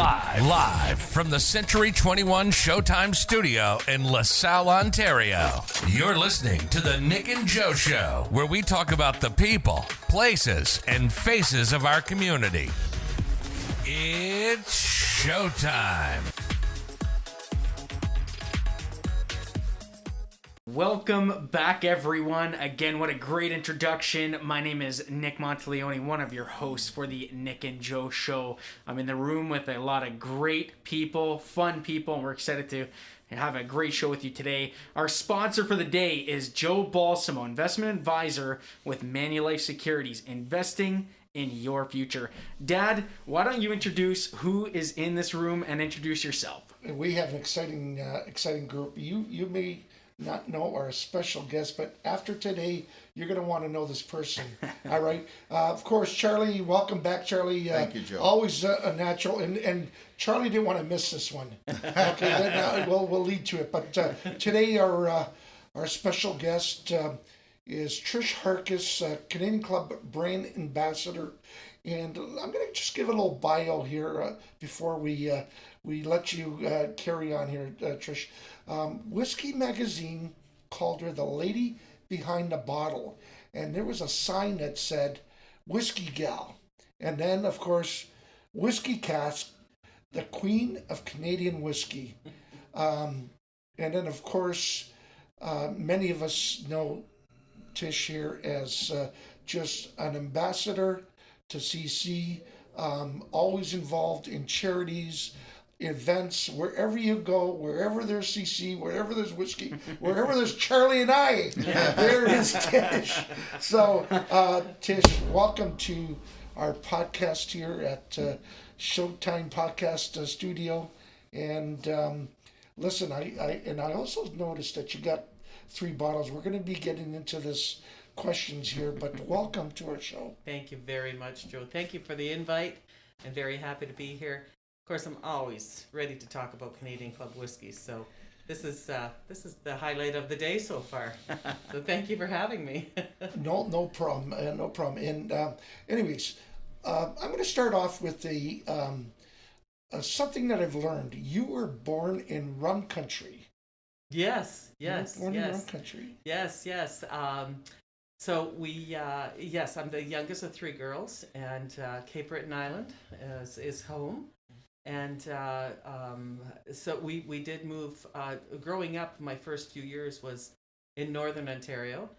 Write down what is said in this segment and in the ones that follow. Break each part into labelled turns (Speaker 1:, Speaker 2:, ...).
Speaker 1: Live from the Century 21 Showtime studio in LaSalle, Ontario. You're listening to the Nick and Joe Show, where we talk about the people, places, and faces of our community. It's showtime.
Speaker 2: Welcome back, everyone. Again, what a great introduction. My name is Nick Monteleone, one of your hosts for the Nick and Joe Show. I'm in the room with a lot of great people, fun people, and we're excited to have a great show with you today. Our sponsor for the day is Joe Balsamo, investment advisor with Manulife Securities, investing in your future. Dad, why don't you introduce who is in this room and introduce yourself?
Speaker 3: We have an exciting group. You may not know our special guest, but after today, you're going to want to know this person. All right. Of course, Charlie, welcome back, Charlie.
Speaker 4: Thank you, Joe.
Speaker 3: Always a natural. And Charlie didn't want to miss this one. Okay, then, we'll lead to it. But today, our special guest is Tish Harcus, Canadian Club brand ambassador. And I'm going to just give a little bio here before we let you carry on here, Trish. Whiskey Magazine called her the lady behind the bottle. And there was a sign that said, Whiskey Gal. And then, of course, Whiskey Cask, the Queen of Canadian Whiskey. And then, of course, many of us know Tish here as just an ambassador to CC, always involved in charities, events, wherever you go, wherever there's CC, wherever there's whiskey, wherever there's Charlie and I, there is Tish. So, Tish, welcome to our podcast here at Showtime Podcast Studio. And listen, I also noticed that you got 3 bottles. We're going to be getting into this questions here, but welcome to our show.
Speaker 5: Thank you very much, Joe. Thank you for the invite. I'm very happy to be here. Of course, I'm always ready to talk about Canadian Club Whisky, so this is the highlight of the day so far. So thank you for having me. No problem.
Speaker 3: And anyways, I'm going to start off with something that I've learned. You were born in rum country.
Speaker 5: Yes.
Speaker 3: In rum country.
Speaker 5: Yes. So I'm the youngest of 3 girls, and Cape Breton Island is home. And so we did move. Growing up, my first few years was in Northern Ontario,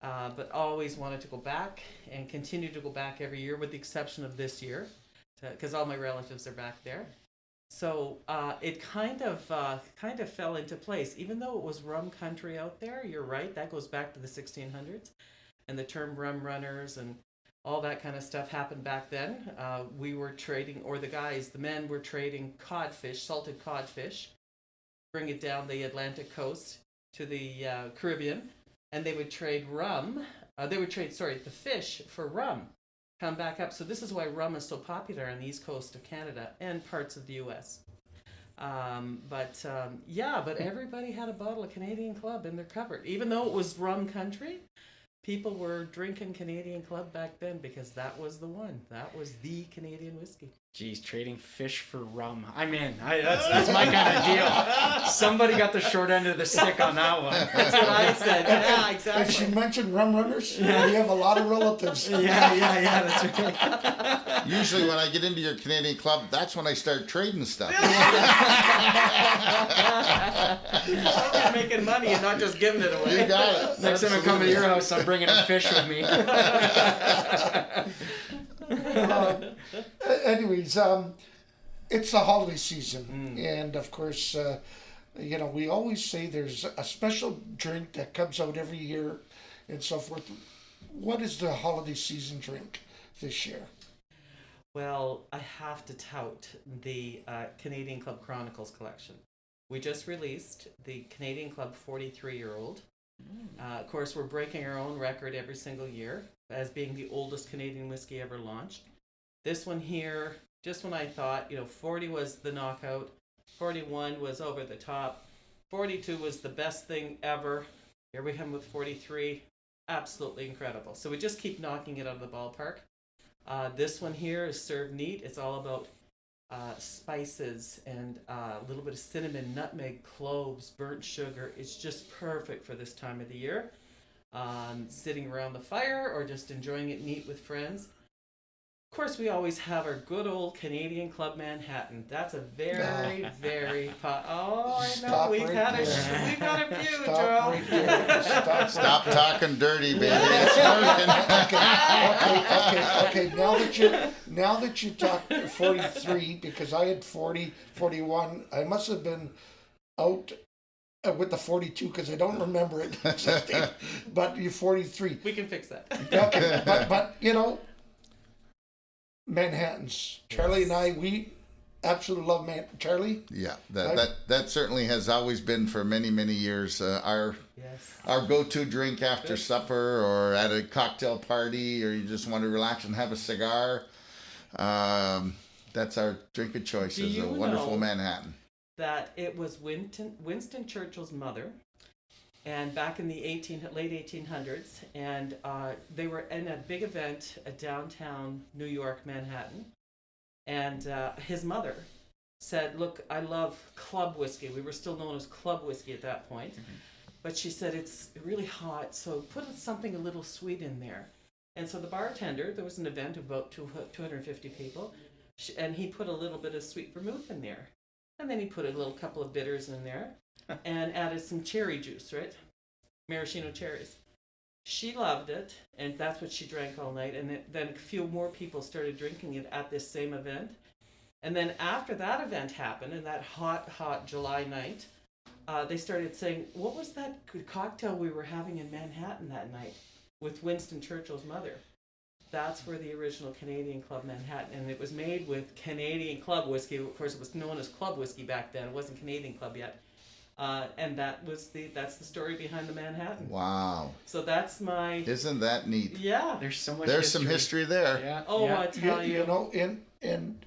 Speaker 5: but always wanted to go back and continue to go back every year, with the exception of this year, because all my relatives are back there. So it kind of fell into place, even though it was rum country out there. You're right, that goes back to the 1600s, and the term rum runners and all that kind of stuff happened back then. We were trading, or the men were trading codfish, salted codfish, bring it down the Atlantic coast to the Caribbean, and they would trade the fish for rum, come back up. So this is why rum is so popular on the east coast of Canada and parts of the U.S. But everybody had a bottle of Canadian Club in their cupboard. Even though it was rum country, people were drinking Canadian Club back then because that was the one. That was the Canadian whiskey.
Speaker 2: Geez, trading fish for rum. I'm in. That's my kind of deal. Somebody got the short end of the stick on that one.
Speaker 5: That's what I said. Yeah, exactly.
Speaker 3: And she mentioned rum runners. Yeah. We have a lot of relatives.
Speaker 2: Yeah, that's right.
Speaker 4: Usually when I get into your Canadian Club, that's when I start trading stuff.
Speaker 5: I'm making money and not just giving it away.
Speaker 4: You got it.
Speaker 2: Next time I come to your house, I'm bringing a fish with me.
Speaker 3: Anyways, it's the holiday season, and of course, we always say there's a special drink that comes out every year, and so forth. What is the holiday season drink this year?
Speaker 5: Well, I have to tout the Canadian Club Chronicles collection. We just released the Canadian Club 43-year-old. Of course, we're breaking our own record every single year as being the oldest Canadian whiskey ever launched. This one here, just when I thought, 40 was the knockout, 41 was over the top, 42 was the best thing ever. Here we come with 43. Absolutely incredible. So we just keep knocking it out of the ballpark. This one here is served neat. It's all about spices and a little bit of cinnamon, nutmeg, cloves, burnt sugar. It's just perfect for this time of the year. Sitting around the fire or just enjoying it neat with friends. Of course, we always have our good old Canadian Club Manhattan. That's a very, very oh, I know
Speaker 3: Stop
Speaker 5: we've
Speaker 3: right
Speaker 5: had
Speaker 3: there.
Speaker 5: we've had a few,
Speaker 3: Stop
Speaker 5: Joe.
Speaker 3: right there.
Speaker 4: Stop talking dirty, baby. It's working.
Speaker 3: Okay. Now that you talked 43, because I had 40, 41, I must have been out with the 42 because I don't remember it. But you're 43.
Speaker 5: We can fix that.
Speaker 3: Okay, but you know, Manhattans. Charlie and I, we absolutely love Charlie.
Speaker 4: Yeah, that certainly has always been for many, many years our go-to drink after supper or at a cocktail party, or you just want to relax and have a cigar. That's our drink of choice. Is a wonderful Manhattan.
Speaker 5: That it was Winston Churchill's mother, and back in the late 1800s, and they were in a big event at downtown New York, Manhattan, and his mother said, "Look, I love club whiskey." We were still known as club whiskey at that point, but she said it's really hot, so put something a little sweet in there. And so the bartender, there was an event of about 250 people, and he put a little bit of sweet vermouth in there, and then he put a little couple of bitters in there. And added some cherry juice, right? Maraschino cherries. She loved it, and that's what she drank all night. And then a few more people started drinking it at this same event. And then after that event happened, and that hot July night, they started saying, what was that cocktail we were having in Manhattan that night with Winston Churchill's mother? That's where the original Canadian Club Manhattan, and it was made with Canadian Club Whisky. Of course, it was known as Club Whisky back then. It wasn't Canadian Club yet. And that's the story behind the Manhattan.
Speaker 4: Wow.
Speaker 5: So that's my...
Speaker 4: Isn't that neat?
Speaker 5: Yeah.
Speaker 2: There's so much.
Speaker 4: There's some history there.
Speaker 2: Yeah.
Speaker 5: Oh,
Speaker 2: yeah.
Speaker 5: I tell you.
Speaker 3: You know, and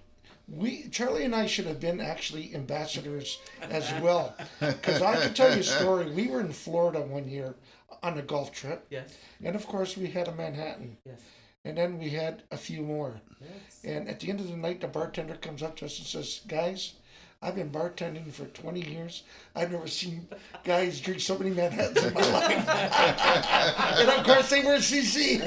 Speaker 3: Charlie and I should have been actually ambassadors as well. Because I can tell you a story. We were in Florida one year on a golf trip.
Speaker 5: Yes.
Speaker 3: And of course, we had a Manhattan.
Speaker 5: Yes.
Speaker 3: And then we had a few more.
Speaker 5: Yes.
Speaker 3: And at the end of the night, the bartender comes up to us and says, guys, I've been bartending for 20 years. I've never seen guys drink so many Manhattans in my life. And of course, they were CC.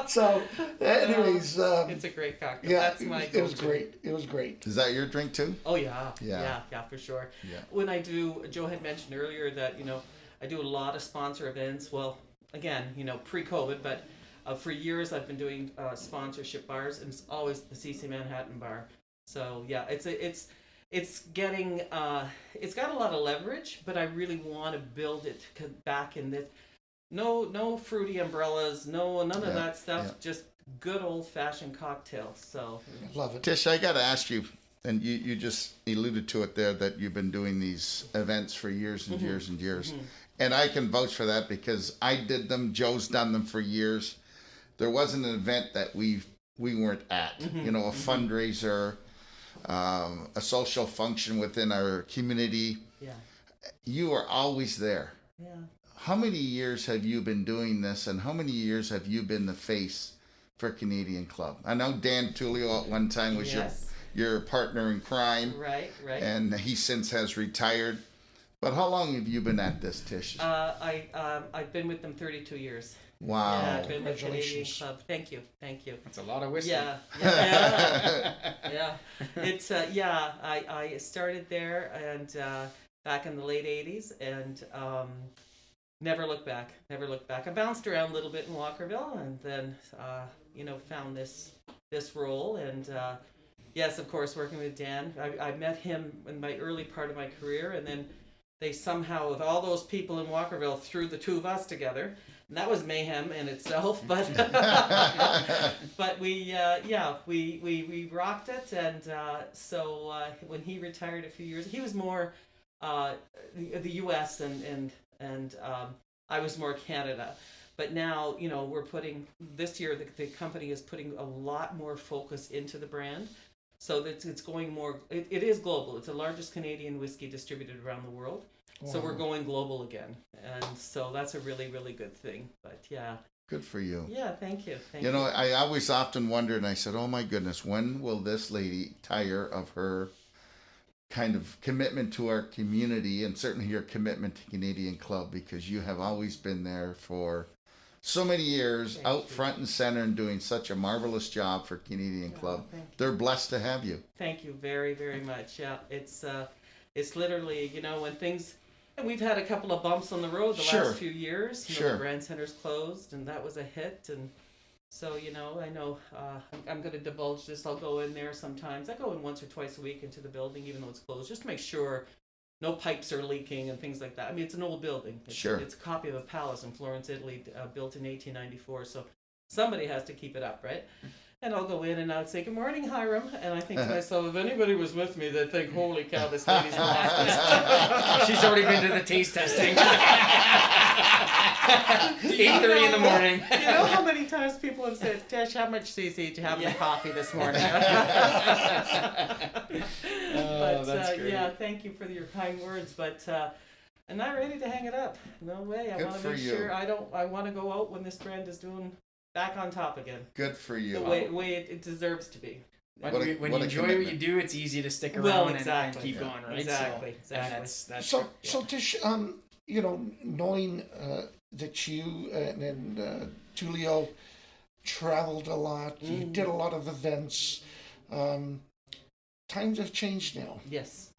Speaker 3: So, anyways.
Speaker 5: It's a great cocktail.
Speaker 3: Yeah,
Speaker 5: That's my
Speaker 3: it was
Speaker 5: go-to.
Speaker 3: great. It was great.
Speaker 4: Is that your drink too?
Speaker 5: Oh, yeah.
Speaker 4: Yeah.
Speaker 5: Yeah, for sure.
Speaker 4: Yeah.
Speaker 5: When I do, Joe had mentioned earlier that, I do a lot of sponsor events. Well, again, pre-COVID, but for years I've been doing sponsorship bars, and it's always the CC Manhattan bar. So yeah, it's getting it's got a lot of leverage, but I really want to build it back in this. No fruity umbrellas, none of that stuff.
Speaker 4: Yeah.
Speaker 5: Just good old fashioned cocktails. So
Speaker 3: Love it.
Speaker 4: Tish, I got to ask you, and you just alluded to it there, that you've been doing these events for years and years and years. And I can vouch for that because I did them. Joe's done them for years. There wasn't an event that we weren't at. A fundraiser, a social function within our community.
Speaker 5: yeah,
Speaker 4: You are always there.
Speaker 5: yeah.
Speaker 4: How many years have you been doing this, and how many years have you been the face for Canadian Club? I know Dan Tullio at one time was
Speaker 5: Yes.
Speaker 4: your partner in crime,
Speaker 5: Right.
Speaker 4: and he since has retired. But how long have you been at this, Tish?
Speaker 5: I've been with them 32 years.
Speaker 4: Wow.
Speaker 5: Yeah, I've been with Canadian
Speaker 3: Congratulations.
Speaker 5: Club. Thank you.
Speaker 2: That's a lot of whiskey.
Speaker 5: Yeah. It's I started there and back in the late 80s, and never looked back. I bounced around a little bit in Walkerville, and then found this role, and yes, of course, working with Dan. I met him in my early part of my career, and then they somehow, with all those people in Walkerville, threw the two of us together. And that was mayhem in itself, but but we rocked it, and so when he retired a few years, he was more the U.S. and I was more Canada. But now we're putting this year the company is putting a lot more focus into the brand, so that it's going more. It is global. It's the largest Canadian whiskey distributed around the world. So we're going global again, and so that's a really, really good thing. But yeah,
Speaker 4: Good for you.
Speaker 5: Yeah, thank you.
Speaker 4: You know, I always often wondered, and I said, oh my goodness, when will this lady tire of her kind of commitment to our community, and certainly your commitment to Canadian Club, because you have always been there for so many years, out front and center, and doing such a marvelous job for Canadian Club. They're blessed to have you.
Speaker 5: Thank you very, very much. Yeah, it's literally, you know, when things, we've had a couple of bumps on the road the last few years. You know, the Grand Center's closed, and that was a hit. And so, you know, I know I'm going to divulge this. I'll go in there sometimes. I go in once or twice a week into the building, even though it's closed, just to make sure no pipes are leaking and things like that. I mean, it's an old building. It's a copy of a palace in Florence, Italy, built in 1894. So somebody has to keep it up, right? And I'll go in and I'll say, good morning, Hiram. And I think to myself, if anybody was with me, they'd think, holy cow, this lady's lost.
Speaker 2: She's already been to the taste testing. 8:30 in the morning.
Speaker 5: You know how many times people have said, Tish, how much CC did you have in your coffee this morning? That's great. Yeah, thank you for your kind words. But I'm not ready to hang it up. No way. I want to make sure I want to go out when this brand is doing back on top again.
Speaker 4: Good for you.
Speaker 5: The way it deserves to be.
Speaker 2: When you enjoy what you do, it's easy to stick around and keep going, right?
Speaker 5: Exactly.
Speaker 2: So,
Speaker 3: so Tish, you know, knowing that you and Tulio traveled a lot, you did a lot of events. Times have changed now.
Speaker 5: Yes.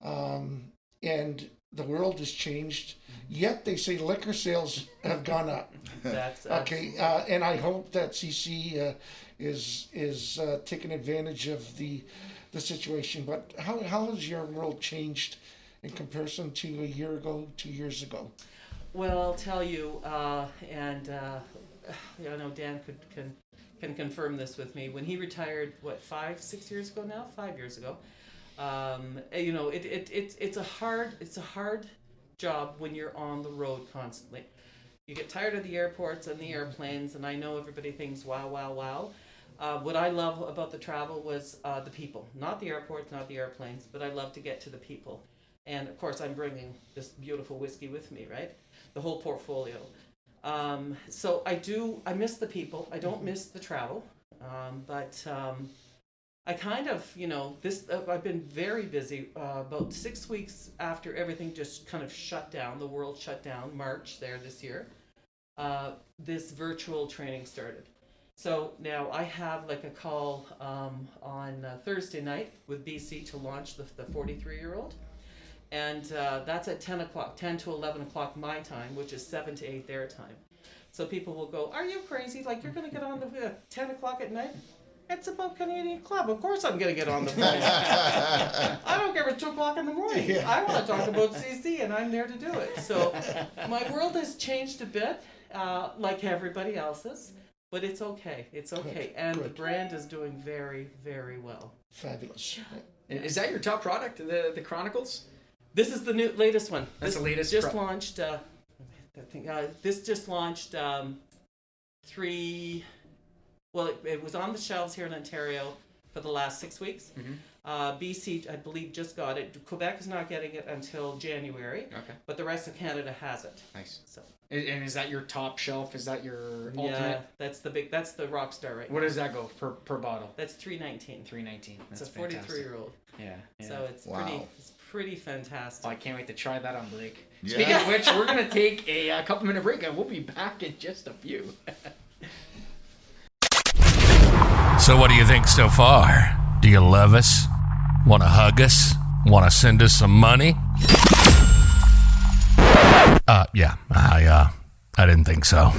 Speaker 3: And the world has changed. Yet they say liquor sales have gone up.
Speaker 5: That's
Speaker 3: okay. And I hope that CC is taking advantage of the situation. But how has your world changed in comparison to a year ago, 2 years ago?
Speaker 5: Well, I'll tell you, and I know Dan can confirm this with me. When he retired, 5 years ago now? 5 years ago. You know, it's a hard job when you're on the road constantly. You get tired of the airports and the airplanes, and I know everybody thinks wow, wow, wow. What I love about the travel was the people, not the airports, not the airplanes, but I love to get to the people. And of course, I'm bringing this beautiful whiskey with me, right? The whole portfolio. So I miss the people. I don't miss the travel, but I kind of, you know, I've been very busy. About 6 weeks after everything just kind of shut down, the world shut down, March there this year, this virtual training started. So now I have like a call on Thursday night with BC to launch the 43-year-old. And that's at 10 to 11 o'clock my time, which is 7 to 8 their time. So people will go, are you crazy? Like, you're going to get on the 10 o'clock at night? It's about Canadian Club. Of course I'm going to get on the phone. I don't care if it's 2 o'clock in the morning. Yeah. I want to talk about CC, and I'm there to do it. So my world has changed a bit, like everybody else's, but it's okay. It's okay. And the brand is doing very, very well.
Speaker 3: Fabulous.
Speaker 2: Is that your top product, the Chronicles?
Speaker 5: This is the latest one.
Speaker 2: That's the latest.
Speaker 5: Just launched. This just launched Well, it was on the shelves here in Ontario for the last 6 weeks. Mm-hmm. BC, I believe, just got it. Quebec is not getting it until January. Okay. But the rest of Canada has it.
Speaker 2: Nice. So. And is that your top shelf? Is that your ultimate?
Speaker 5: Yeah, that's the rock star right now.
Speaker 2: What does that go per bottle?
Speaker 5: That's $3.19.
Speaker 2: $3.19.
Speaker 5: It's a 43-year-old.
Speaker 2: Yeah.
Speaker 5: So it's pretty fantastic.
Speaker 2: Oh, I can't wait to try that on Blake.
Speaker 4: Yeah.
Speaker 2: Speaking of which, we're gonna take a couple-minute break, and we'll be back in just a few.
Speaker 1: So what do you think so far? Do you love us? Want to hug us? Want to send us some money? Yeah, I didn't think so.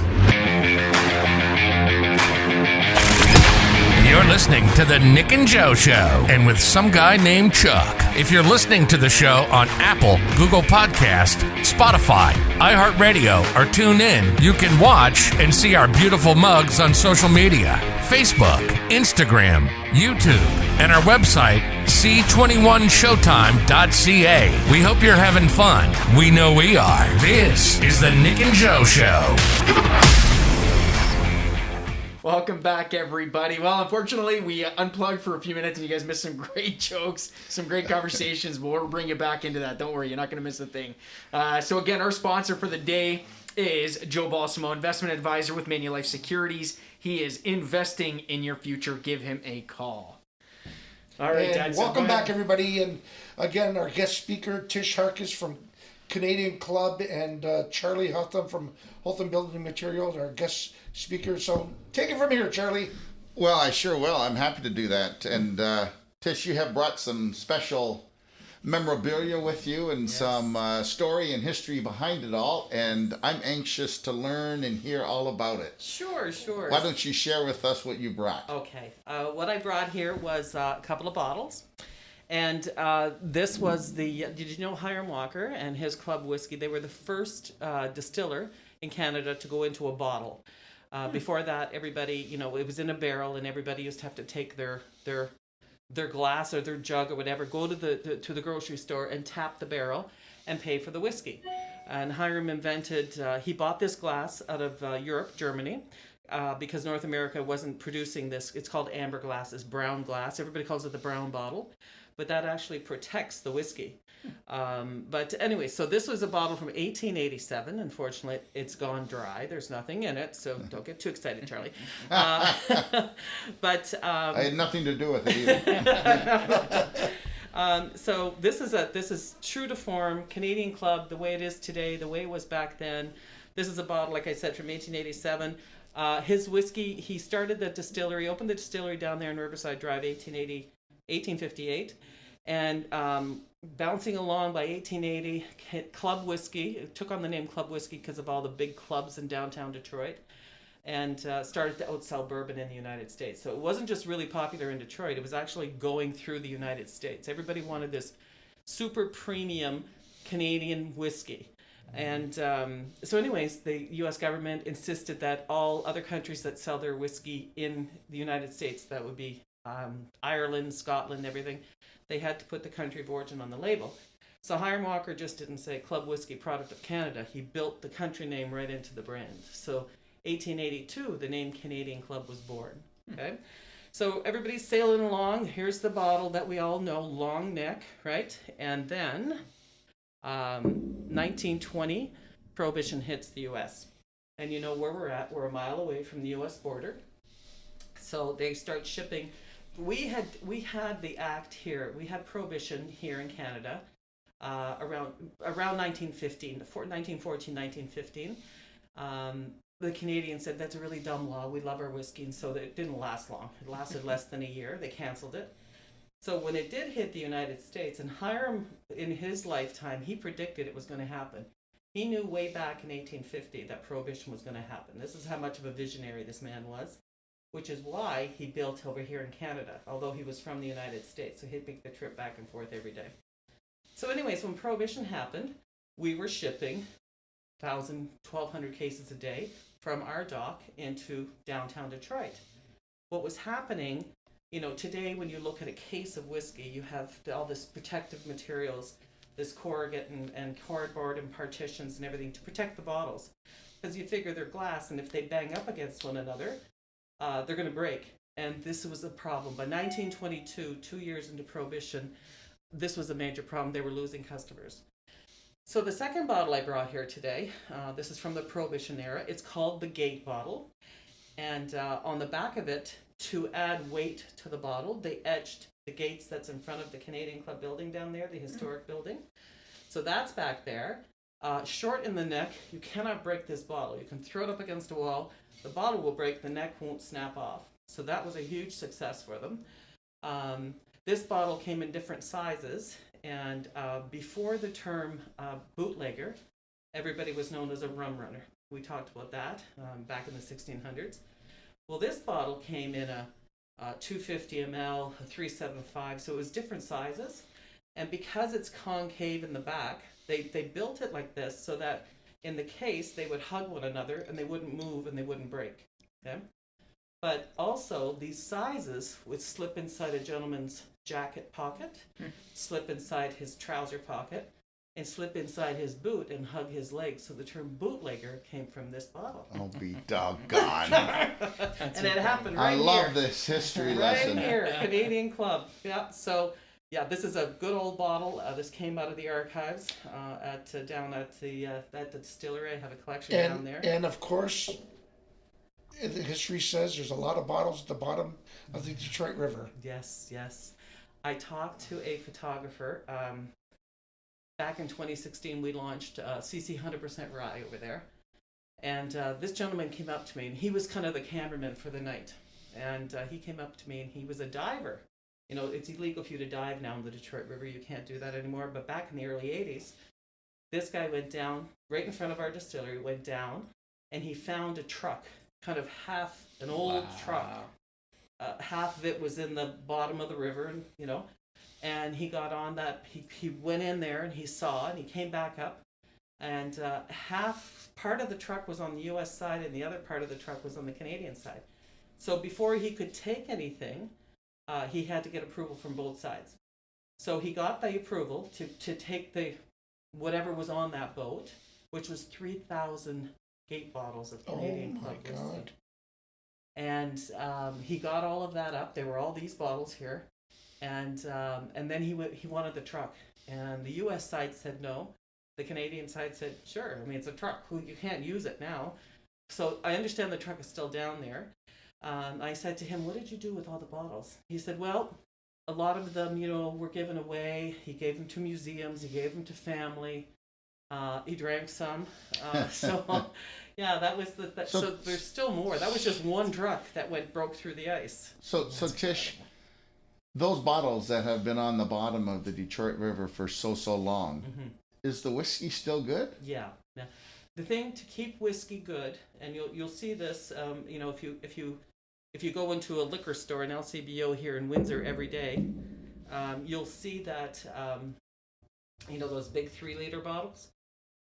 Speaker 1: You're listening to the Nick and Joe Show, and with some guy named Chuck. If you're listening to the show on Apple, Google Podcast, Spotify, iHeartRadio, or Tunein, you can watch and see our beautiful mugs on social media, Facebook, Instagram, YouTube, and our website, C21Showtime.ca. We hope you're having fun. We know we are. This is the Nick and Joe Show.
Speaker 2: Welcome back, everybody. Well, unfortunately, we unplugged for a few minutes and you guys missed some great jokes, some great conversations, but we'll bring you back into that. Don't worry, you're not going to miss a thing. So again, our sponsor for the day is Joe Balsamo, investment advisor with Manulife Securities. He is investing in your future. Give him a call. All right, Dad.
Speaker 3: Welcome back, everybody. And again, our guest speaker, Tish Harcus from Canadian Club, and Charlie Hutham from Hutham Building Materials, our guest speaker. So take it from here, Charlie.
Speaker 4: Well, I sure will. I'm happy to do that. And Tish, you have brought some special memorabilia with you and some story and history behind it all. And I'm anxious to learn and hear all about it.
Speaker 5: Sure.
Speaker 4: Why don't you share with us what you brought?
Speaker 5: Okay. What I brought here was a couple of bottles. And this was did you know Hiram Walker and his Club Whisky? They were the first distiller in Canada to go into a bottle. Before that, everybody, it was in a barrel, and everybody used to have to take their glass or their jug or whatever, go to the grocery store and tap the barrel and pay for the whiskey. And Hiram he bought this glass out of Europe, Germany, because North America wasn't producing this. It's called amber glass, it's brown glass. Everybody calls it the brown bottle, but that actually protects the whiskey. But anyway, so this was a bottle from 1887. Unfortunately, it's gone dry. There's nothing in it, so don't get too excited, Charlie. But
Speaker 4: I had nothing to do with it either.
Speaker 5: So this is true to form, Canadian Club, the way it is today, the way it was back then. This is a bottle, like I said, from 1887. His whiskey, he started the distillery, opened the distillery down there in Riverside Drive, 1858. And bouncing along by 1880, Club Whisky, it took on the name Club Whisky because of all the big clubs in downtown Detroit, and started to outsell bourbon in the United States. So it wasn't just really popular in Detroit, it was actually going through the United States. Everybody wanted this super premium Canadian whiskey. And so anyways, the U.S. government insisted that all other countries that sell their whiskey in the United States, that would be Ireland, Scotland, everything, they had to put the country of origin on the label. So Hiram Walker just didn't say Club Whisky, product of Canada. He built the country name right into the brand. So 1882, the name Canadian Club was born. Okay, so everybody's sailing along. Here's the bottle that we all know, long neck, right? And then 1920, Prohibition hits the U.S. And you know where we're at. We're a mile away from the U.S. border. So they start shipping. We had the act here. We had Prohibition here in Canada around 1915, 1914, 1915. The Canadians said that's a really dumb law. We love our whiskey, and so it didn't last long. It lasted less than a year. They canceled it. So when it did hit the United States, and Hiram, in his lifetime, he predicted it was going to happen. He knew way back in 1850 that Prohibition was going to happen. This is how much of a visionary this man was, which is why he built over here in Canada, although he was from the United States, so he'd make the trip back and forth every day. So anyways, when Prohibition happened, we were shipping 1,000, 1,200 cases a day from our dock into downtown Detroit. What was happening, today when you look at a case of whiskey, you have all this protective materials, this corrugate and cardboard and partitions and everything to protect the bottles. Because you figure they're glass, and if they bang up against one another, they're going to break. And this was a problem. By 1922, 2 years into Prohibition, this was a major problem. They were losing customers. So the second bottle I brought here today, this is from the Prohibition era. It's called the Gate bottle. And on the back of it, to add weight to the bottle, they etched the gates that's in front of the Canadian Club building down there, the historic building. So that's back there. Short in the neck, you cannot break this bottle. You can throw it up against a wall, the bottle will break, the neck won't snap off. So that was a huge success for them. This bottle came in different sizes, and before the term bootlegger, everybody was known as a rum runner. We talked about that back in the 1600s. Well, this bottle came in a 250 ml, a 375, so it was different sizes. And because it's concave in the back, they built it like this so that in the case they would hug one another and they wouldn't move and they wouldn't break. Okay? But also these sizes would slip inside a gentleman's jacket pocket, slip inside his trouser pocket, and slip inside his boot and hug his leg. So the term bootlegger came from this bottle.
Speaker 4: Oh, be doggone.
Speaker 5: And it happened right here.
Speaker 4: I love this history lesson.
Speaker 5: Right here, Canadian Club. Yeah, so Yeah, this is a good old bottle. This came out of the archives down at the distillery. I have a collection down there.
Speaker 3: And of course, the history says there's a lot of bottles at the bottom of the Detroit River.
Speaker 5: Yes, yes. I talked to a photographer. Back in 2016, we launched CC 100% Rye over there. And this gentleman came up to me, and he was kind of the cameraman for the night. And he came up to me, and he was a diver. You know, it's illegal for you to dive now in the Detroit River. You can't do that anymore. But back in the early 80s, this guy went down right in front of our distillery, went down, and he found a truck, kind of half an old truck. Half of it was in the bottom of the river, and you know, and he got on that. He went in there and he saw, and he came back up, and part of the truck was on the U.S. side, and the other part of the truck was on the Canadian side. So before he could take anything, he had to get approval from both sides. So he got the approval to take whatever was on that boat, which was 3,000 gate bottles of Canadian Club Whisky.
Speaker 3: God.
Speaker 5: And he got all of that up. There were all these bottles here, and then he wanted the truck, and the U.S. side said no. The Canadian side said sure. I mean, it's a truck. You can't use it now. So I understand the truck is still down there. I said to him, "What did you do with all the bottles?" He said, "Well, a lot of them, you know, were given away. He gave them to museums. He gave them to family. He drank some. Yeah, that was so there's still more. That was just one truck that broke through the ice.
Speaker 4: So Tish, those bottles that have been on the bottom of the Detroit River for so long, is the whiskey still good?
Speaker 5: Yeah. Now, the thing to keep whiskey good, and you'll see this, you know, if you go into a liquor store, an LCBO here in Windsor every day, you'll see that, you know, those big 3-liter bottles.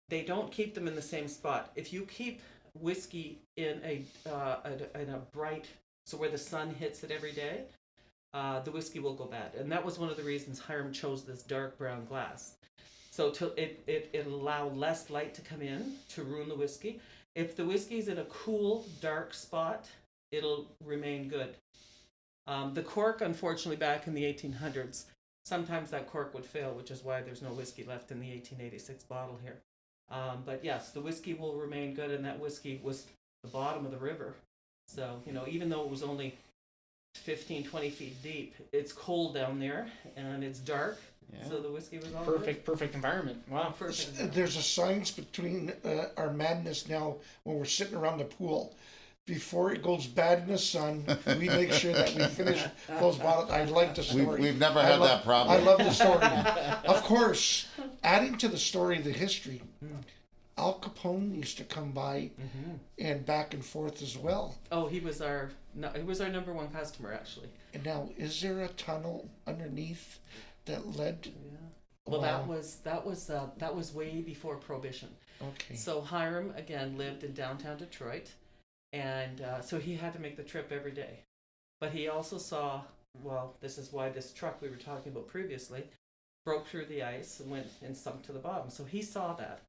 Speaker 5: They don't keep them in the same spot. If you keep whiskey in a bright, so where the sun hits it every day, the whiskey will go bad. And that was one of the reasons Hiram chose this dark brown glass. So it'll allow less light to come in to ruin the whiskey. If the whiskey's in a cool, dark spot, it'll remain good. The cork, unfortunately, back in the 1800s, sometimes that cork would fail, which is why there's no whiskey left in the 1886 bottle here. But yes, the whiskey will remain good, and that whiskey was the bottom of the river. So, you know, even though it was only 15, 20 feet deep, it's cold down there, and it's dark, so the whiskey was all
Speaker 2: perfect environment. Wow.
Speaker 3: Perfect. There's a science between our madness now when we're sitting around the pool. Before it goes bad in the sun, we make sure that we finish those bottles. I like the story.
Speaker 4: We've never had that problem.
Speaker 3: I love the story. Of course, adding to the story, the history, Al Capone used to come by and back and forth as well.
Speaker 5: Oh, he was our number one customer, actually.
Speaker 3: And now, is there a tunnel underneath that led?
Speaker 5: Yeah. Well, wow. that was way before Prohibition.
Speaker 3: Okay.
Speaker 5: So Hiram again lived in downtown Detroit. And so he had to make the trip every day. But he also saw, well, this is why this truck we were talking about previously broke through the ice and went and sunk to the bottom. So he saw that.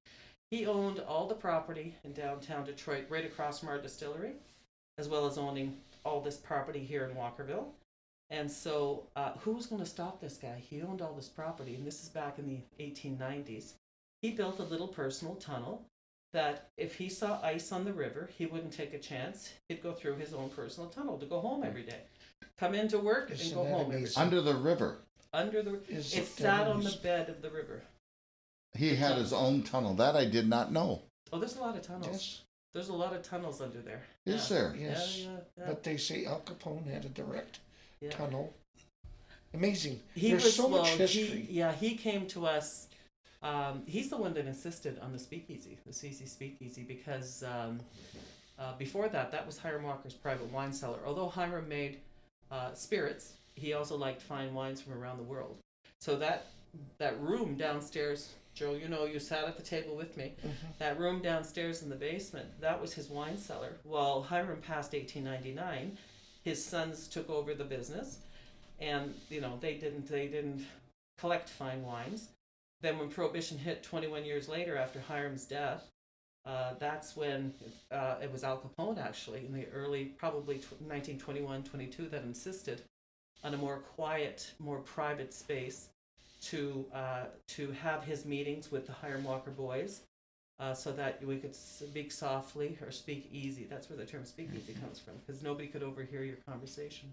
Speaker 5: He owned all the property in downtown Detroit right across from our distillery, as well as owning all this property here in Walkerville. And so who was going to stop this guy? He owned all this property, and this is back in the 1890s. He built a little personal tunnel that if he saw ice on the river, he wouldn't take a chance. He'd go through his own personal tunnel to go home every day. Come into work and go home every day.
Speaker 4: Under the river?
Speaker 5: It sat on the bed of the river.
Speaker 4: He had his own tunnel. That I did not know.
Speaker 5: Oh, there's a lot of tunnels.
Speaker 3: Yes.
Speaker 5: There's a lot of tunnels under there.
Speaker 4: Is there?
Speaker 3: Yes.
Speaker 5: Yeah.
Speaker 3: But they say Al Capone had a direct
Speaker 5: Yeah.
Speaker 3: tunnel. Amazing.
Speaker 5: He
Speaker 3: There's
Speaker 5: was,
Speaker 3: so much history.
Speaker 5: He came to us. He's the one that insisted on the Speakeasy, the CC Speakeasy, because before that was Hiram Walker's private wine cellar. Although Hiram made spirits, he also liked fine wines from around the world. So that room downstairs, Joe, you know, you sat at the table with me. That room downstairs in the basement, that was his wine cellar. Well, Hiram passed 1899. His sons took over the business, and you know they didn't collect fine wines. Then when Prohibition hit 21 years later after Hiram's death, that's when it was Al Capone actually in the early, probably 1921, 22 that insisted on a more quiet, more private space to have his meetings with the Hiram Walker boys, so that we could speak softly or speak easy. That's where the term speakeasy comes from, because nobody could overhear your conversation.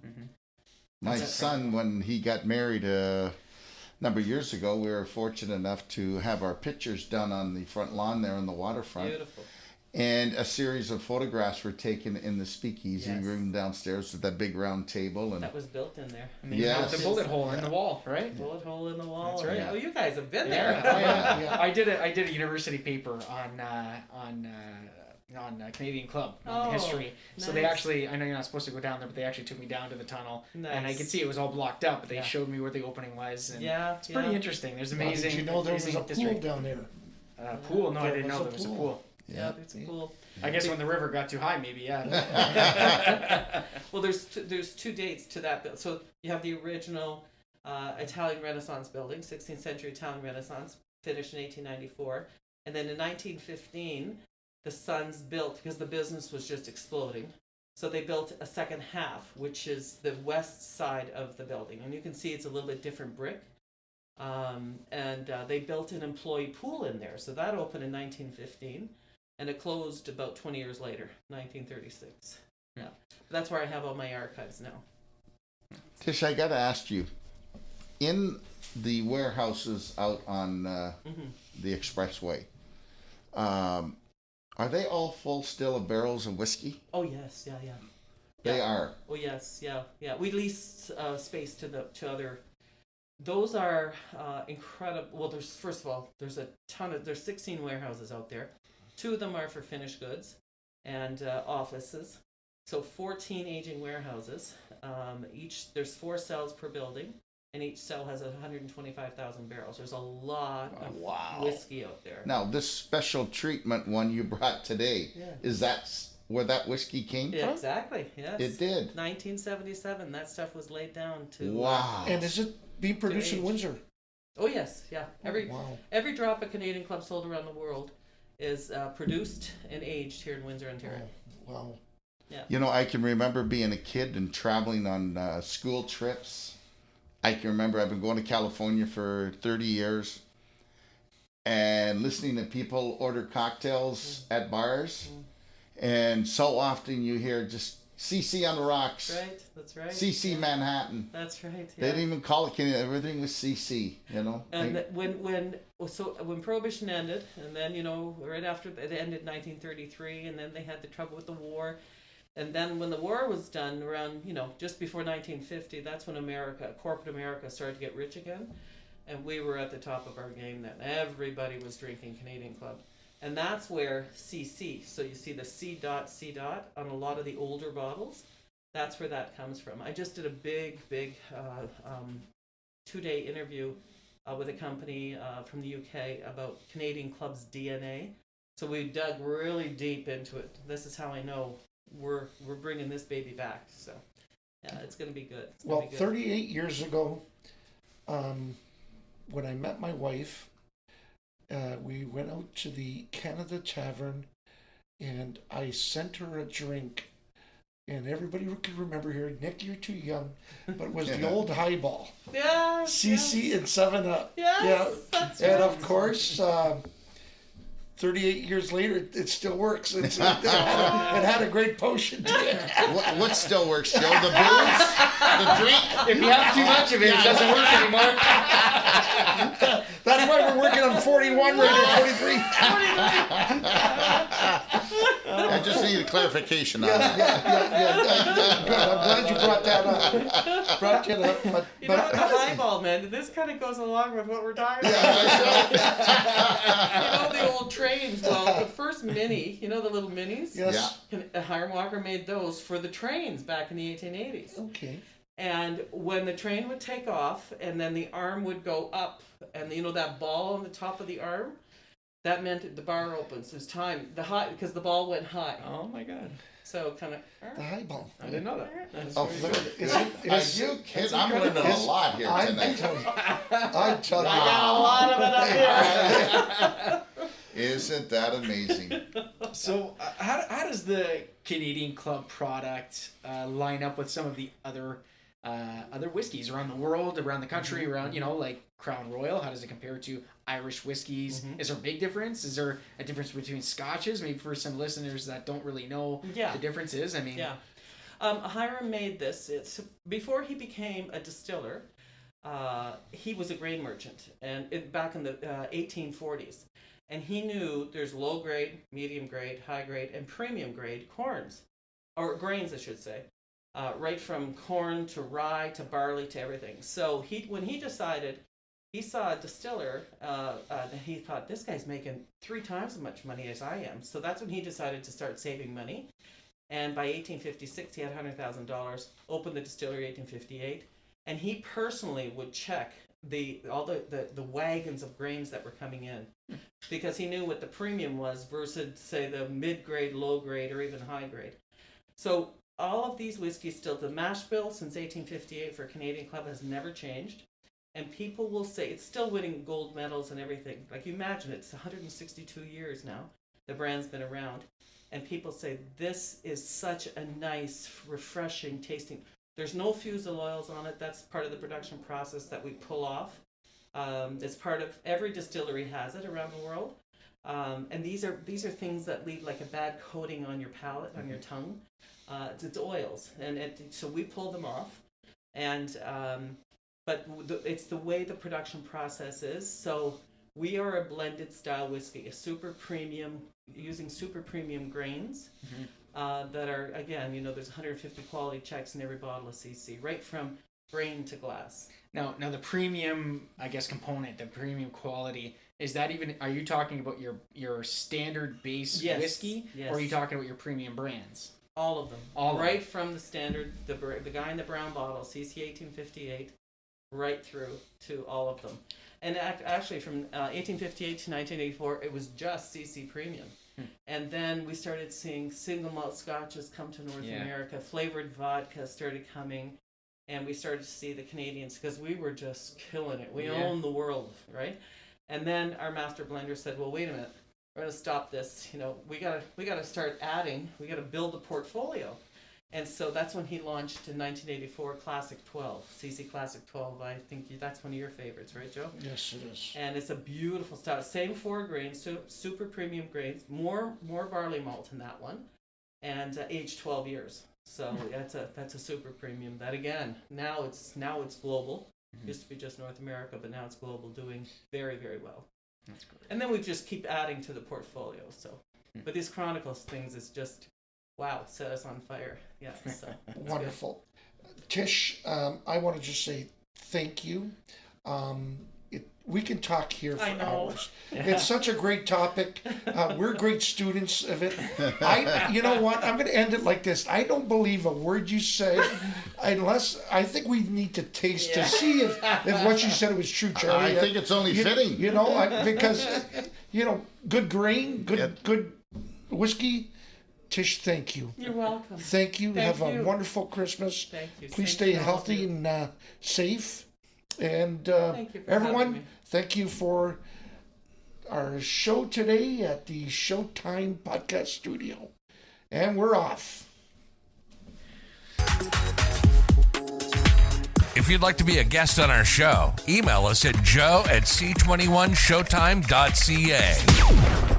Speaker 4: My son, when he got married a number of years ago, we were fortunate enough to have our pictures done on the front lawn there on the waterfront.
Speaker 5: Beautiful.
Speaker 4: And a series of photographs were taken in the speakeasy
Speaker 5: Yes.
Speaker 4: room downstairs with that big round table. And
Speaker 5: That was built in there.
Speaker 2: And they
Speaker 4: Yes.
Speaker 2: have the bullet hole in the wall, right?
Speaker 5: Bullet hole in the wall.
Speaker 2: That's right.
Speaker 5: Yeah. Oh, you guys have been
Speaker 2: Yeah,
Speaker 5: there.
Speaker 3: Yeah.
Speaker 2: I did a university paper on Canadian Club, on the history. So they
Speaker 5: nice.
Speaker 2: actually, I know you're not supposed to go down there, but they actually took me down to the tunnel, and I
Speaker 5: Nice.
Speaker 2: could see it was all blocked up. But they
Speaker 5: Yeah.
Speaker 2: showed me where the opening was, and
Speaker 5: Yeah,
Speaker 2: it's pretty interesting. There's
Speaker 3: Now,
Speaker 2: amazing.
Speaker 3: did you know there was
Speaker 2: amazing
Speaker 3: a pool
Speaker 2: history.
Speaker 3: down there?
Speaker 2: Pool? No, I
Speaker 3: There
Speaker 2: didn't know
Speaker 3: was a
Speaker 2: there was a
Speaker 3: pool.
Speaker 2: pool.
Speaker 5: Yeah, it's cool.
Speaker 2: I guess when the river got too high, maybe yeah.
Speaker 5: Well, there's two dates to that build. So you have the original Italian Renaissance building, 16th century Italian Renaissance, finished in 1894, and then in 1915, the sons built, because the business was just exploding. So they built a second half, which is the west side of the building, and you can see it's a little bit different brick. And they built an employee pool in there, so that opened in 1915. And it closed about 20 years later, 1936. Yeah, that's where I have all my archives now.
Speaker 4: Tish, I got to ask you, in the warehouses out on the expressway, are they all full still of barrels of whiskey?
Speaker 5: Oh yes, yeah.
Speaker 4: They
Speaker 5: Yeah.
Speaker 4: are.
Speaker 5: Oh yes, yeah. We lease space to other. Those are incredible. Well, there's a ton of. There's 16 warehouses out there. 2 of them are for finished goods and offices. So 14 aging warehouses. There's 4 cells per building, and each cell has 125,000 barrels. There's a lot of whiskey out there.
Speaker 4: Now, this special treatment one you brought today,
Speaker 5: Yeah.
Speaker 4: is that where that whiskey came
Speaker 5: Yeah,
Speaker 4: from?
Speaker 5: exactly. Yes.
Speaker 4: It did.
Speaker 5: 1977. That stuff was laid down to.
Speaker 4: Wow.
Speaker 3: And is it being produced in
Speaker 5: age.
Speaker 3: Windsor?
Speaker 5: Oh yes, yeah.
Speaker 3: Wow.
Speaker 5: Every drop of Canadian Club sold around the world is produced and aged here in Windsor, Ontario.
Speaker 3: Wow.
Speaker 4: You know, I can remember being a kid and traveling on school trips. I can remember I've been going to California for 30 years and listening to people order cocktails at bars. And so often you hear just CC on the rocks,
Speaker 5: Right, that's right.
Speaker 4: CC
Speaker 5: yeah.
Speaker 4: Manhattan.
Speaker 5: That's right.
Speaker 4: They
Speaker 5: Yeah.
Speaker 4: didn't even call it Canadian. Everything was CC, you know.
Speaker 5: And when Prohibition ended, and then right after it ended in 1933, and then they had the trouble with the war, and then when the war was done around just before 1950, that's when corporate America started to get rich again, and we were at the top of our game then. Everybody was drinking Canadian Club. And that's where CC, so you see the C dot on a lot of the older bottles, that's where that comes from. I just did a big 2-day interview with a company from the UK about Canadian Club's DNA. So we dug really deep into it. This is how I know we're bringing this baby back. So yeah, it's going to be good. It's gonna
Speaker 3: Well,
Speaker 5: be good.
Speaker 3: 38 years ago, when I met my wife, we went out to the Canada Tavern, and I sent her a drink. And everybody could remember here, Nick, you're too young, but it was the old highball.
Speaker 5: Yeah.
Speaker 3: CC and 7-Up.
Speaker 5: Yes,
Speaker 3: Yeah.
Speaker 5: that's
Speaker 3: And
Speaker 5: right.
Speaker 3: of course, 38 years later, it still works. It had a great potion to it.
Speaker 4: What still works, Joe? The booze? The drink?
Speaker 2: If you have too much of it, it doesn't work anymore.
Speaker 3: That's why we're working on 41 right now, 43.
Speaker 4: I just need a clarification on
Speaker 3: Yeah,
Speaker 4: that.
Speaker 3: Good. I'm glad you brought that up. But
Speaker 5: You know, the highball, man, this kind of goes along with what we're talking about. The old trains. Well, the first mini, the little minis?
Speaker 3: yes.
Speaker 5: Hiram Walker made those for the trains back in the 1880s.
Speaker 3: Okay.
Speaker 5: And when the train would take off and then the arm would go up and that ball on the top of the arm, that meant the bar opens. It was time. Because the ball went high.
Speaker 2: Oh my God.
Speaker 5: So kind of.
Speaker 3: The highball.
Speaker 2: I didn't know that.
Speaker 4: Oh, are you kidding? I'm learning a lot here
Speaker 3: I
Speaker 4: tonight.
Speaker 3: tell you.
Speaker 5: I got a lot of it up here.
Speaker 4: Isn't that amazing?
Speaker 2: So, how does the Canadian Club product line up with some of the other other whiskeys around the world, around the country, around, you know, like Crown Royal. How does it compare to Irish whiskeys? Is there a big difference? Is there a difference between scotches? Maybe for some listeners that don't really know the differences. I mean,
Speaker 5: Hiram made this. Before he became a distiller, he was a grain merchant, and back in the 1840s. And he knew there's low grade, medium grade, high grade, and premium grade corns, or grains, I should say. Right from corn to rye to barley to everything. So when he decided, he saw a distiller, he thought, this guy's making 3 times as much money as I am. So that's when he decided to start saving money. And by 1856, he had $100,000, opened the distillery 1858, and he personally would check all the wagons of grains that were coming in, because he knew what the premium was versus, say, the mid-grade, low-grade, or even high-grade. So all of these whiskeys still, the mash bill since 1858 for Canadian Club has never changed. And people will say it's still winning gold medals and everything. Like, you imagine, it's 162 years now. The brand's been around. And people say, this is such a nice, refreshing tasting. There's no fusel oils on it. That's part of the production process that we pull off. It's part of, every distillery has it around the world. And these are things that leave like a bad coating on your palate, on your tongue. It's oils, and so we pull them off, and but it's the way the production process is. So we are a blended style whiskey, a super premium, using super premium grains that are, again, you know, there's 150 quality checks in every bottle of CC, right from grain to glass.
Speaker 2: Now the premium, I guess, component, the premium quality, is that even, are you talking about your standard base whiskey, or are you talking about your premium brands?
Speaker 5: All of them. Right from the standard, the guy in the brown bottle, CC 1858, right through to all of them. And actually from 1858 to 1984, it was just CC Premium. And then we started seeing single malt scotches come to North America, flavored vodka started coming, and we started to see the Canadians, because we were just killing it. We owned the world, right? And then our master blender said, well, wait a minute. We're going to stop this. You know, we gotta start adding. We got to build a portfolio, and so that's when he launched in 1984 Classic 12, CC Classic 12. I think that's one of your favorites, right, Joe?
Speaker 3: Yes, it is.
Speaker 5: And it's a beautiful style. Same 4 grains, super premium grains. More barley malt in that one, and aged 12 years. So that's a super premium. That again, now it's global. Used to be just North America, but now it's global, doing very, very well. That's great. And then we just keep adding to the portfolio. So, but these Chronicles things is just, wow, set us on fire. Yeah, so
Speaker 3: wonderful. Tish, I want to just say thank you. We can talk here for hours. It's such a great topic. We're great students of it. You know what? I'm going to end it like this. I don't believe a word you said, unless I think we need to taste to see if what you said was true, Charlie.
Speaker 4: I think it's only fitting.
Speaker 3: You know, because good grain, good whiskey. Tish, thank you.
Speaker 5: You're welcome.
Speaker 3: Thank you. Have a wonderful Christmas.
Speaker 5: Thank you.
Speaker 3: Please stay healthy and safe. And everyone, thank you for our show today at the Showtime podcast studio. And we're off.
Speaker 1: If you'd like to be a guest on our show, email us at joe@c21showtime.ca.